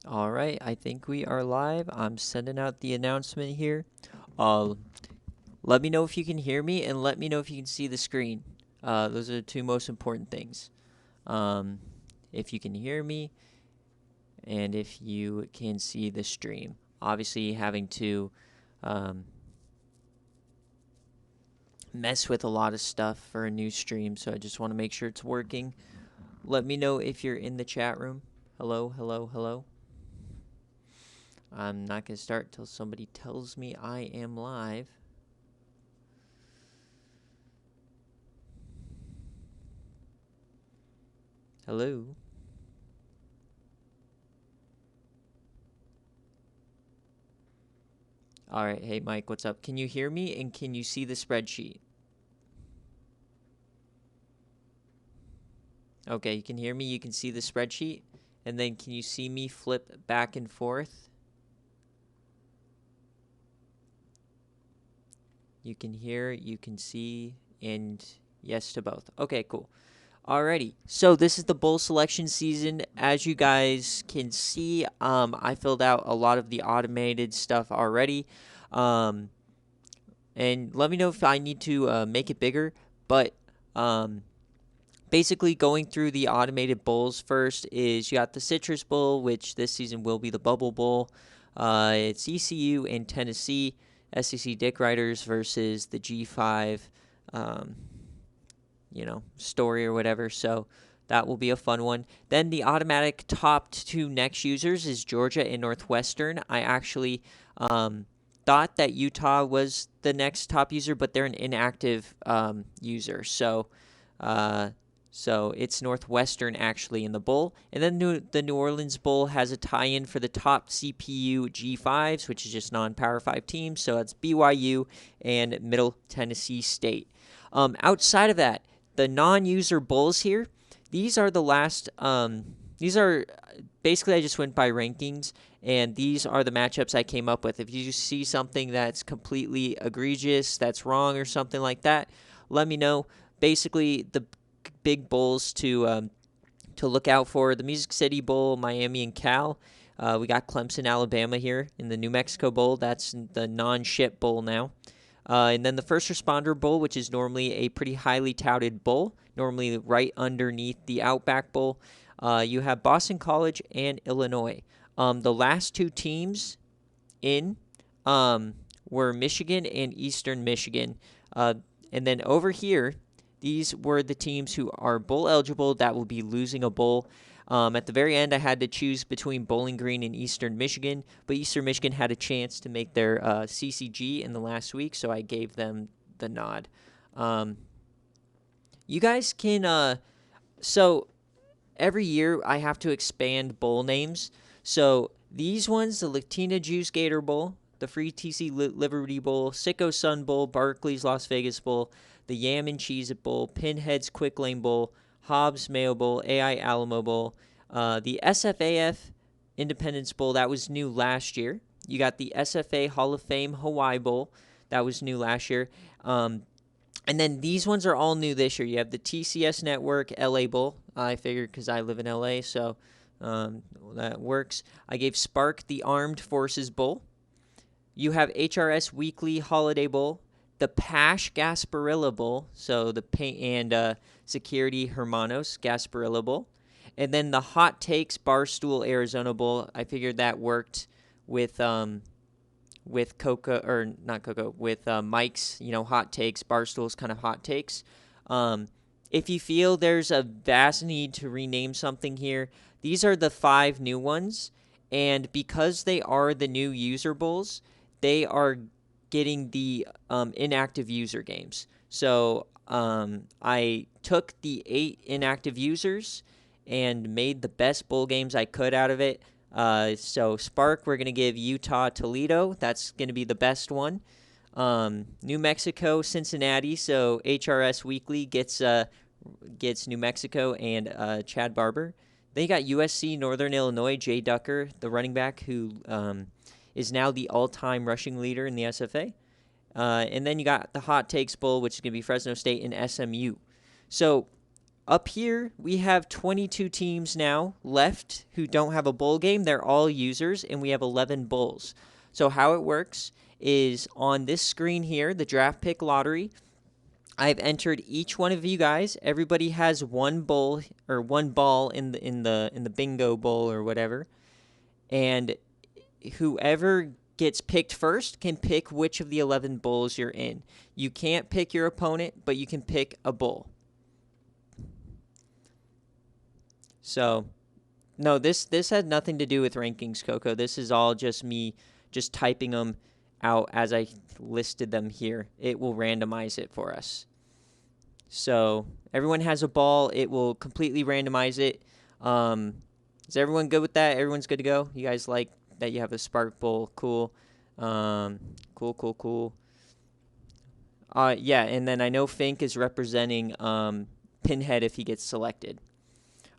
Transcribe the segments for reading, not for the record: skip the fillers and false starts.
All right, I think we are live. I'm sending out the announcement here. Uh, Let me know if you can hear me and let me know if you can see the screen. Those are the two most important things. Um, if you can hear me and if you can see the stream. Obviously, having to um, mess with a lot of stuff for a new stream, so I just want to make sure it's working. Let me know if you're in the chat room. Hello, hello, hello. I'm not going to start till somebody tells me I am live. Hello. All right. Hey, Mike, what's up? Can you hear me and can you see the spreadsheet? Okay, you can hear me. You can see the spreadsheet. And then can you see me flip back and forth? You can hear, you can see, and yes to both. Okay, cool. Alrighty. So this is the bowl selection season. As you guys can see, I filled out a lot of the automated stuff already. Um, and let me know if I need to make it bigger. But basically, going through the automated bowls first is you got the Citrus Bowl, which this season will be the Bubble Bowl. It's ECU and Tennessee, SEC Dick Riders versus the G5, um, story or whatever. So that will be a fun one. Then the automatic top two next users is Georgia and Northwestern. I actually thought that Utah was the next top user, but they're an inactive user. So it's Northwestern actually in the bowl. And then the New Orleans Bowl has a tie-in for the top CPU G5s, which is just non-Power 5 teams. So that's BYU and Middle Tennessee State. Outside of that, the non-user bowls here, these are the last. These are basically I just went by rankings, and these are the matchups I came up with. If you see something that's completely egregious, that's wrong, or something like that, let me know. Basically, the big bowls to look out for: the Music City Bowl, Miami and Cal. We got Clemson, Alabama here in the New Mexico Bowl. That's the non-ship bowl now. And then the First Responder Bowl, which is normally a pretty highly touted bowl, normally right underneath the Outback Bowl. You have Boston College and Illinois. The last two teams in were Michigan and Eastern Michigan. And then over here, these were the teams who are bowl eligible that will be losing a bowl. At the very end, I had to choose between Bowling Green and Eastern Michigan, but Eastern Michigan had a chance to make their CCG in the last week, so I gave them the nod. You guys can. So every year I have to expand bowl names. So these ones: the Latina Juice Gator Bowl, the Free TC Liberty Bowl, Sicko Sun Bowl, Barclays Las Vegas Bowl, the Yam and Cheese It Bowl, Pinheads Quick Lane Bowl, Hobbs Mayo Bowl, AI Alamo Bowl, the SFAF Independence Bowl, that was new last year. You got the SFA Hall of Fame Hawaii Bowl, that was new last year. And then these ones are all new this year. You have the TCS Network LA Bowl. I figured because I live in LA, so that works. I gave Spark the Armed Forces Bowl. You have HRS Weekly Holiday Bowl, the Pash Gasparilla Bowl, so the paint and Security Hermanos Gasparilla Bowl, and then the Hot Takes Barstool Arizona Bowl. I figured that worked with Coco, or not Coco, with Mike's, hot takes, Barstool's kind of hot takes. If you feel there's a vast need to rename something here, these are the 5 new ones. And because they are the new user bowls, they are getting the inactive user games. So I took the 8 inactive users and made the best bowl games I could out of it. So Spark, we're going to give Utah Toledo. That's going to be the best one. New Mexico Cincinnati. So HRS Weekly gets New Mexico and Chad Barber. Then you got USC Northern Illinois, Jay Ducker, the running back who is now the all-time rushing leader in the SFA. And then you got the Hot Takes Bowl, which is going to be Fresno State and SMU. So up here, we have 22 teams now left who don't have a bowl game. They're all users, and we have 11 bowls. So how it works is on this screen here, the draft pick lottery, I've entered each one of you guys. Everybody has one bowl or one ball in the bingo bowl or whatever. And whoever gets picked first can pick which of the 11 bowls you're in. You can't pick your opponent, but you can pick a bowl. So, no, this had nothing to do with rankings, Coco. This is all just me just typing them out as I listed them here. It will randomize it for us. So, everyone has a ball. It will completely randomize it. Is everyone good with that? Everyone's good to go? You guys like that you have a Spark Bowl? Cool. Cool. Yeah, and then I know Fink is representing Pinhead if he gets selected.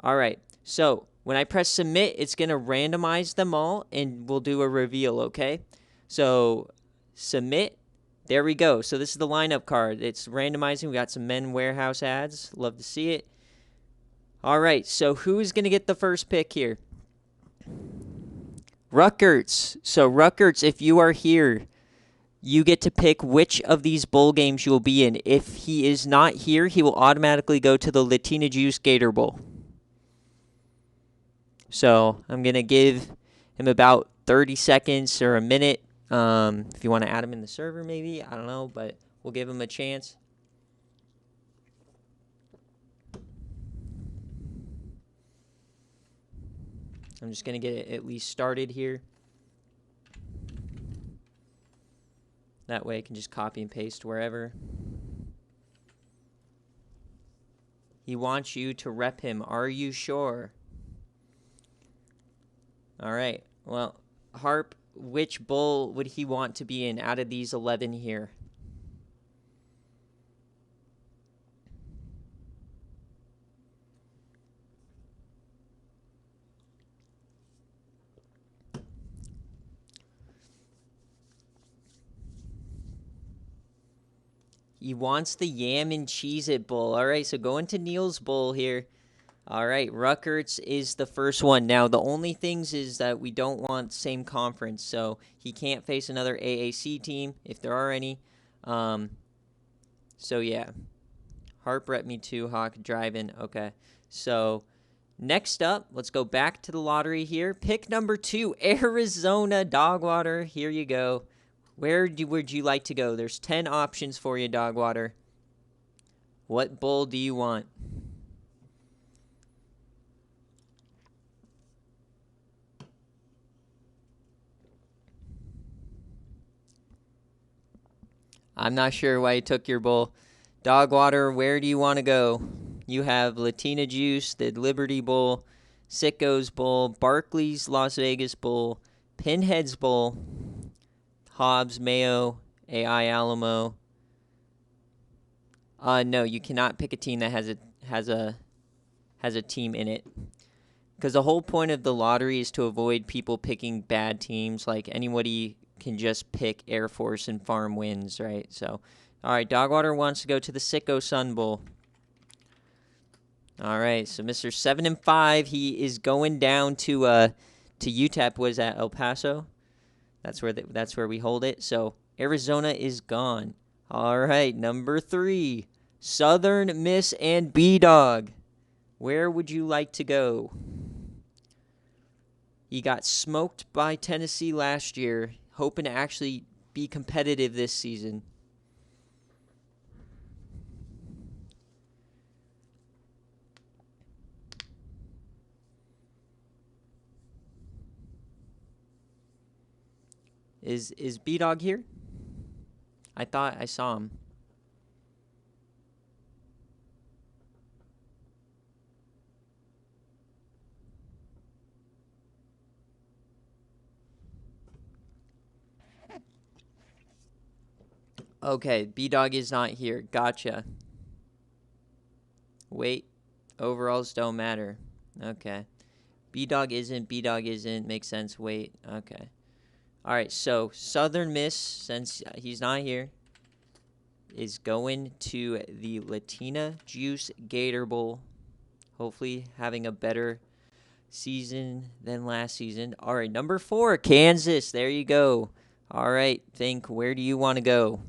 All right, so when I press submit, it's going to randomize them all, and we'll do a reveal, okay? So submit, there we go. So this is the lineup card. It's randomizing. We got some Men Warehouse ads. Love to see it. All right, so who's going to get the first pick here? Rutgers. So Rutgers, if you are here, you get to pick which of these bowl games you will be in. If he is not here, he will automatically go to the Latina Juice Gator Bowl. So I'm going to give him about 30 seconds or a minute. If you want to add him in the server, maybe. I don't know, but we'll give him a chance. I'm just going to get it at least started here. That way I can just copy and paste wherever. He wants you to rep him. Are you sure? All right. Well, Harp, which bowl would he want to be in out of these 11 here? He wants the Yam and Cheez-It Bowl. All right, so go into Neil's bowl here. All right, Rutgers is the first one. Now, the only things is that we don't want same conference, so he can't face another AAC team, if there are any. So, yeah. Harp rep me too, Hawk, driving. Okay, so next up, let's go back to the lottery here. Pick number 2, Arizona Dogwater. Here you go. Would you like to go? There's 10 options for you, Dogwater. What bowl do you want? I'm not sure why you took your bowl. Dogwater, where do you want to go? You have Latina Juice, the Liberty Bowl, Sicko's Bowl, Barclays Las Vegas Bowl, Pinhead's Bowl, Hobbs, Mayo, AI Alamo. No, you cannot pick a team that has a team in it. Because the whole point of the lottery is to avoid people picking bad teams. Like anybody can just pick Air Force and farm wins, right? So, all right, Dogwater wants to go to the Sicko Sun Bowl. All right, so Mr. 7-5, he is going down to UTEP. Was at El Paso? That's where we hold it. So Arizona is gone. All right, number 3, Southern Miss and B-Dog. Where would you like to go? He got smoked by Tennessee last year, hoping to actually be competitive this season. Is B-Dog here? I thought I saw him. Okay, B-Dog is not here. Gotcha. Wait, overalls don't matter. Okay. B-Dog isn't. Makes sense. Wait, okay. All right, so Southern Miss, since he's not here, is going to the Latina Juice Gator Bowl. Hopefully having a better season than last season. All right, number 4, Kansas. There you go. All right, think, where do you want to go?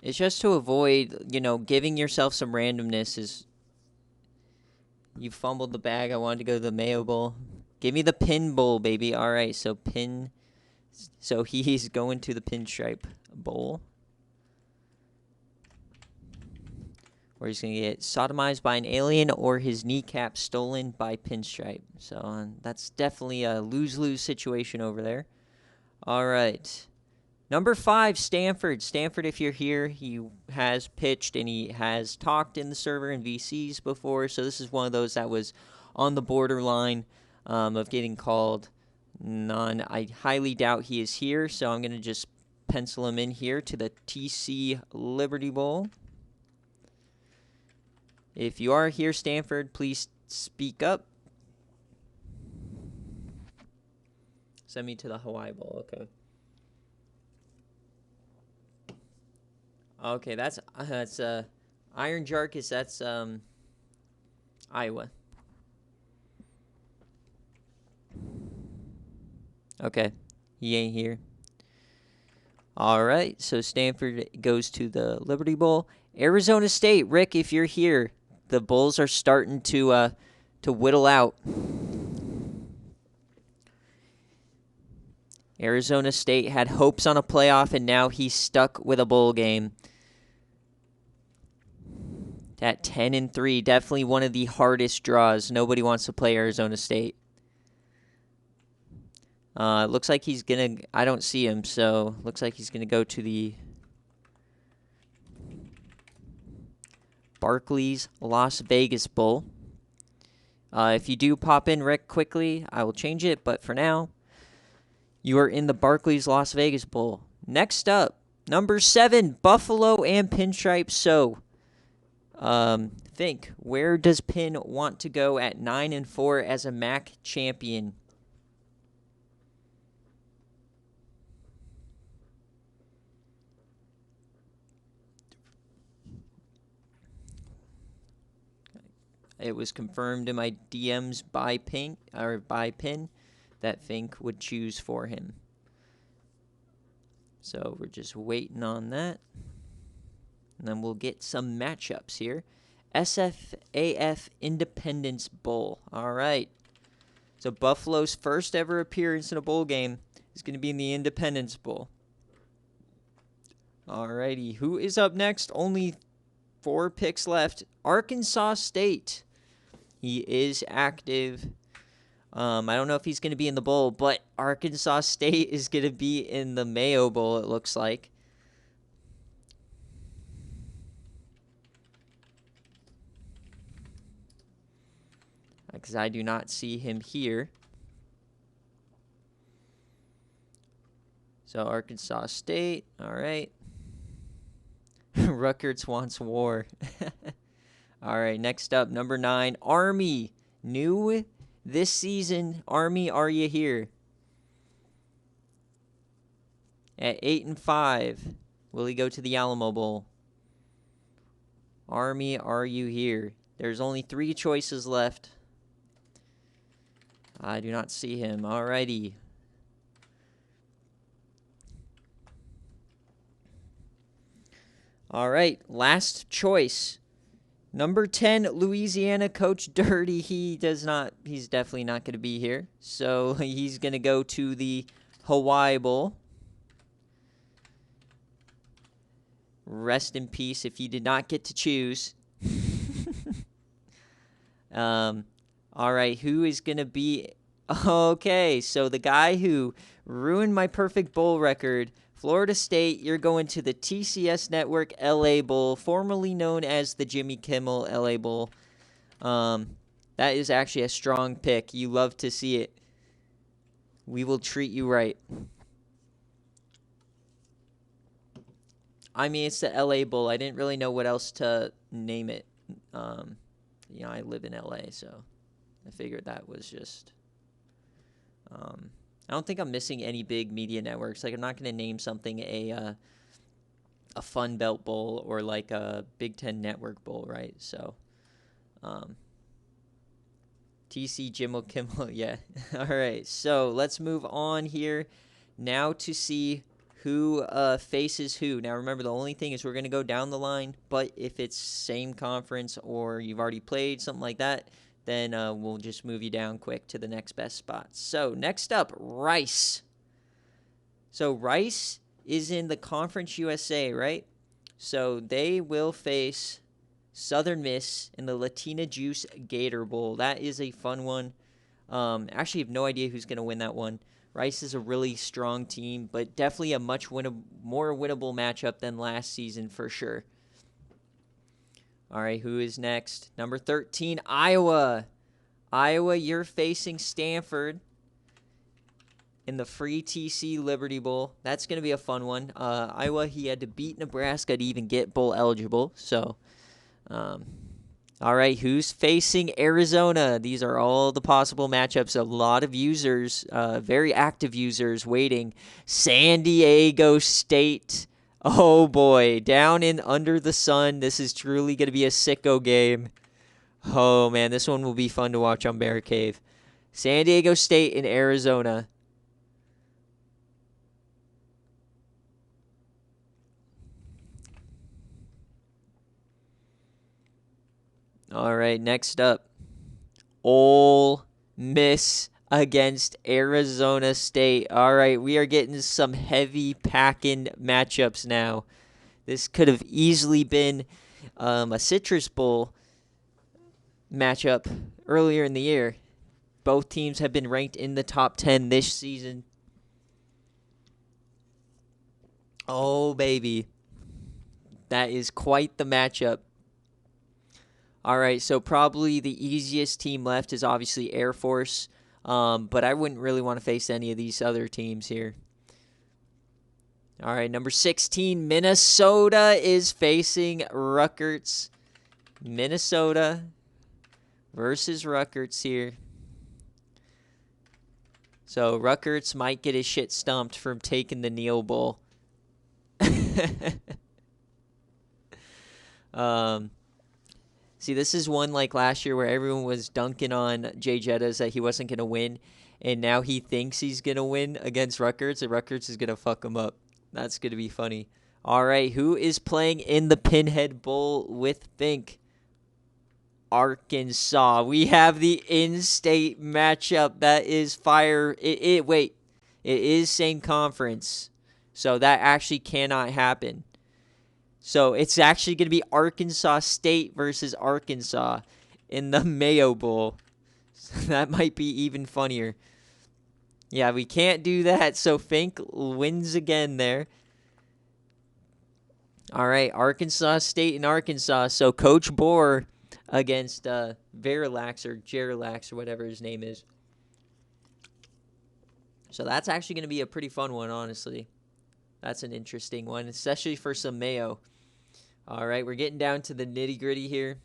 It's just to avoid, giving yourself some randomness. Is you fumbled the bag. I wanted to go to the Mayo Bowl. Give me the Pin Bowl, baby. All right, so Pin. So he's going to the Pinstripe Bowl, where he's going to get sodomized by an alien or his kneecap stolen by Pinstripe. So that's definitely a lose-lose situation over there. All right. Number 5, Stanford. Stanford, if you're here, he has pitched and he has talked in the server and VCs before. So this is one of those that was on the borderline of getting called. I highly doubt he is here, so I'm going to just pencil him in here to the TC Liberty Bowl. If you are here, Stanford, please speak up. Send me to the Hawaii Bowl. Okay. Okay, that's Iron Jarkus. That's Iowa. Okay, he ain't here. All right, so Stanford goes to the Liberty Bowl. Arizona State, Rick, if you're here, the Bulls are starting to whittle out. Arizona State had hopes on a playoff, and now he's stuck with a bowl game. At 10-3, definitely one of the hardest draws. Nobody wants to play Arizona State. Looks like he's going to... I don't see him, so looks like he's going to go to the Barclays Las Vegas Bowl. If you do pop in, Rick, quickly, I will change it. But for now, you are in the Barclays Las Vegas Bowl. Next up, number 7, Buffalo and Pinstripe. So, think, where does Pin want to go at 9-4 as a MAC champion? It was confirmed in my DMs by Pin that Fink would choose for him. So we're just waiting on that. And then we'll get some matchups here. SFA Independence Bowl. All right. So Buffalo's first ever appearance in a bowl game is going to be in the Independence Bowl. All righty. Who is up next? Only 4 picks left. Arkansas State. He is active. I don't know if he's going to be in the bowl, but Arkansas State is going to be in the Mayo Bowl, it looks like. Because I do not see him here. So Arkansas State, all right. Rutgers wants war. All right, next up, number 9, Army. New this season, Army, are you here? At 8-5, will he go to the Alamo Bowl? Army, are you here? There's only 3 choices left. I do not see him. All righty. All right, last choice. Number 10, Louisiana, Coach Dirty. He's definitely not going to be here. So he's going to go to the Hawaii Bowl. Rest in peace if you did not get to choose. All right, who is going to be... Okay, so the guy who ruined my perfect bowl record, Florida State, you're going to the TCS Network LA Bowl, formerly known as the Jimmy Kimmel LA Bowl. That is actually a strong pick. You love to see it. We will treat you right. I mean, it's the LA Bowl. I didn't really know what else to name it. I live in LA, so I figured that was just... I don't think I'm missing any big media networks. Like, I'm not going to name something a Fun Belt Bowl or like a Big Ten Network Bowl, right? So, TC, Jimmo, Kimmel, yeah. All right, so let's move on here now to see who faces who. Now, remember, the only thing is we're going to go down the line, but if it's same conference or you've already played, something like that, then we'll just move you down quick to the next best spot. So, next up, Rice. So, Rice is in the Conference USA, right? So, they will face Southern Miss in the Latina Juice Gator Bowl. That is a fun one. Actually, I have no idea who's going to win that one. Rice is a really strong team, but definitely a much more winnable matchup than last season for sure. All right, who is next? Number 13, Iowa. Iowa, you're facing Stanford in the free TC Liberty Bowl. That's going to be a fun one. Iowa, he had to beat Nebraska to even get bowl eligible. So, all right, who's facing Arizona? These are all the possible matchups. A lot of users, very active users waiting. San Diego State. Oh, boy, down in under the sun. This is truly going to be a sicko game. Oh, man, this one will be fun to watch on BearCave. San Diego State and Arizona. All right, next up, Ole Miss against Arizona State. All right, we are getting some heavy packing matchups now. This could have easily been a Citrus Bowl matchup earlier in the year. Both teams have been ranked in the top 10 this season. Oh, baby. That is quite the matchup. All right, so probably the easiest team left is obviously Air Force, but I wouldn't really want to face any of these other teams here. All right, number 16, Minnesota is facing Rutgers. Minnesota versus Rutgers here. So Rutgers might get his shit stumped from taking the Neal Bowl. See, this is one like last year where everyone was dunking on Jay Jettas that he wasn't going to win, and now he thinks he's going to win against Rutgers, and Rutgers is going to fuck him up. That's going to be funny. All right, who is playing in the Pinhead Bowl with Fink? Arkansas. We have the in-state matchup. That is fire. Wait, it is same conference, so that actually cannot happen. So it's actually going to be Arkansas State versus Arkansas in the Mayo Bowl. So that might be even funnier. Yeah, we can't do that. So Fink wins again there. All right, Arkansas State and Arkansas. So Coach Bohr against Verilax or Jerilax or whatever his name is. So that's actually going to be a pretty fun one, honestly. That's an interesting one, especially for some Mayo. All right, we're getting down to the nitty-gritty here.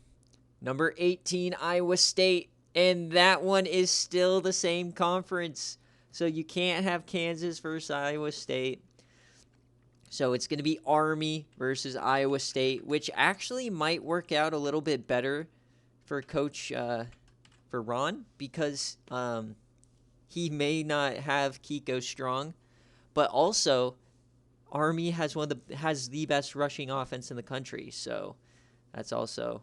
Number 18, Iowa State. And that one is still the same conference. So you can't have Kansas versus Iowa State. So it's going to be Army versus Iowa State, which actually might work out a little bit better for Coach for Ron, because he may not have Kiko Strong, but also Army has has the best rushing offense in the country. So that's also.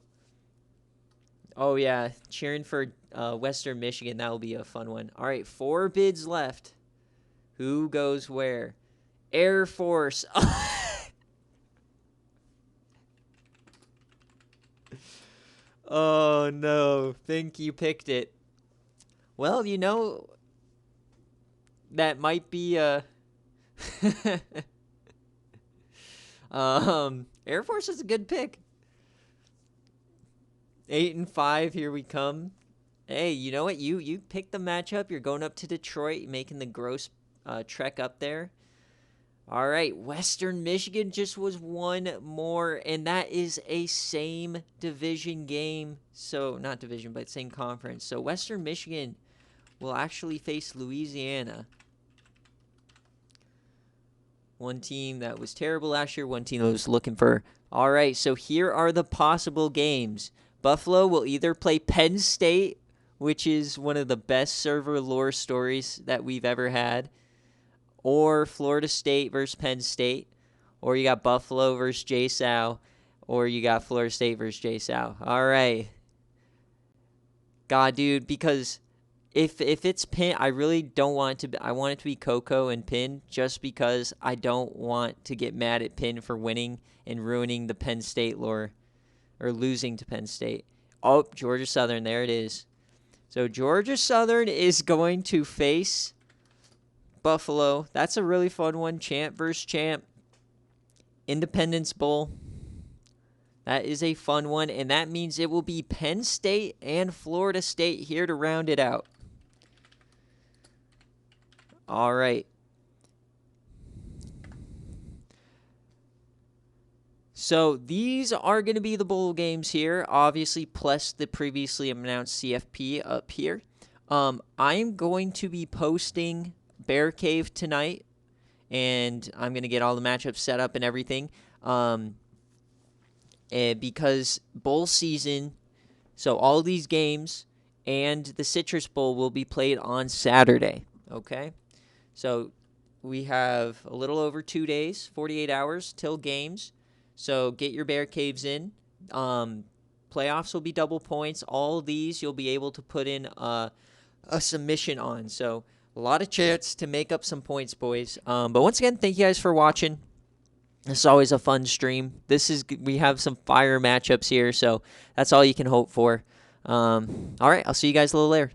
Oh yeah, cheering for Western Michigan. That will be a fun one. All right, 4 bids left. Who goes where? Air Force. Oh no, think you picked it. Well, you know, that might be Air Force is a good pick. 8-5, here we come. Hey, you know what? You picked the matchup. You're going up to Detroit, making the gross trek up there. All right, Western Michigan just was one more, and that is a same division game. So, not division, but same conference. So, Western Michigan will actually face Louisiana. One team that was terrible last year, one team that was looking for. All right, so here are the possible games. Buffalo will either play Penn State, which is one of the best server lore stories that we've ever had, or Florida State versus Penn State, or you got Buffalo versus JSOW, or you got Florida State versus JSOW. All right. God, dude, because if it's Penn, I really don't want it to be, I want it to be Coco and Penn, just because I don't want to get mad at Penn for winning and ruining the Penn State lore, or losing to Penn State. Oh, Georgia Southern, there it is. So Georgia Southern is going to face Buffalo. That's a really fun one. Champ versus champ. Independence Bowl. That is a fun one, and that means it will be Penn State and Florida State here to round it out. All right. So these are going to be the bowl games here, obviously, plus the previously announced CFP up here. I am going to be posting BearCave tonight, and I'm going to get all the matchups set up and everything. And because bowl season, so all these games and the Citrus Bowl will be played on Saturday, okay? So we have a little over 2 days, 48 hours till games. So get your BearCaves in. Playoffs will be double points. All these you'll be able to put in a submission on. So a lot of chance to make up some points, boys. But once again, thank you guys for watching. This is always a fun stream. We have some fire matchups here, so that's all you can hope for. All right, I'll see you guys a little later.